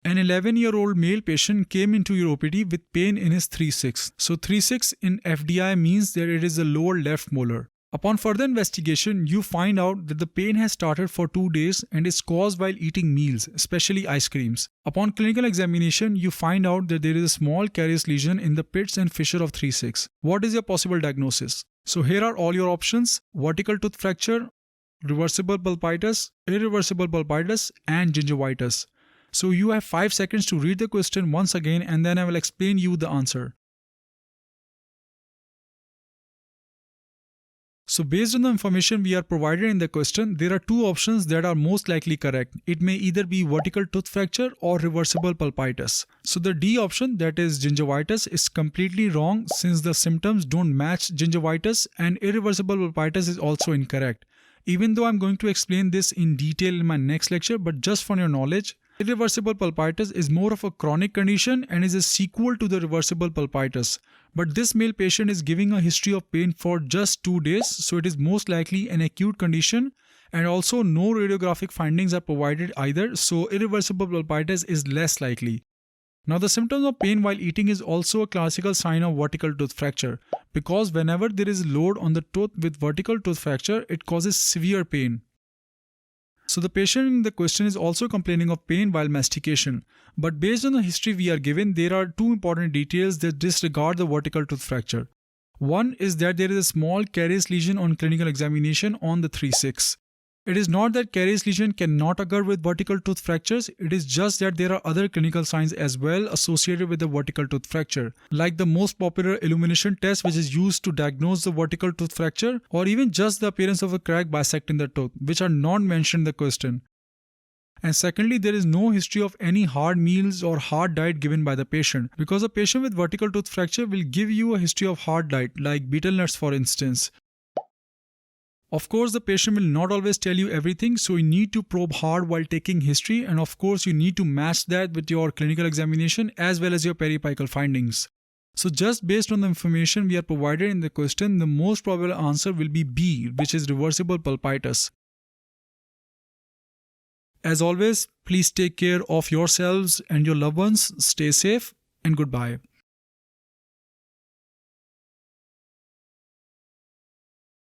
An 11-year-old male patient came into your OPD with pain in his 3/6. So 3/6 in FDI means that it is the lower left molar. Upon further investigation, you find out that the pain has started for 2 days and is caused while eating meals, especially ice creams. Upon clinical examination, you find out that there is a small carious lesion in the pits and fissure of 3/6. What is your possible diagnosis? So here are all your options: vertical tooth fracture, reversible pulpitis, irreversible pulpitis, and gingivitis. So you have 5 seconds to read the question once again, and then I will explain you the answer. So based on the information we are provided in the question, there are 2 options that are most likely correct. It may either be vertical tooth fracture or reversible pulpitis. So the D option, that is gingivitis, is completely wrong since the symptoms don't match gingivitis, and irreversible pulpitis is also incorrect. Even though I'm going to explain this in detail in my next lecture, but just for your knowledge, irreversible pulpitis is more of a chronic condition and is a sequel to the reversible pulpitis. But this male patient is giving a history of pain for just 2 days, so it is most likely an acute condition, and also no radiographic findings are provided either, so irreversible pulpitis is less likely. Now the symptoms of pain while eating is also a classical sign of vertical tooth fracture, because whenever there is load on the tooth with vertical tooth fracture, it causes severe pain. So the patient in the question is also complaining of pain while mastication. But based on the history we are given, there are 2 important details that disregard the vertical tooth fracture. One is that there is a small carious lesion on clinical examination on the 3/6. It is not that carious lesion cannot occur with vertical tooth fractures, it is just that there are other clinical signs as well associated with the vertical tooth fracture, like the most popular illumination test which is used to diagnose the vertical tooth fracture, or even just the appearance of a crack bisecting the tooth, which are not mentioned in the question. And secondly, there is no history of any hard meals or hard diet given by the patient, because a patient with vertical tooth fracture will give you a history of hard diet, like betel nuts for instance. Of course, the patient will not always tell you everything, so you need to probe hard while taking history, and of course you need to match that with your clinical examination as well as your periapical findings. So just based on the information we are provided in the question, the most probable answer will be B, which is reversible pulpitis. As always, please take care of yourselves and your loved ones, stay safe, and goodbye.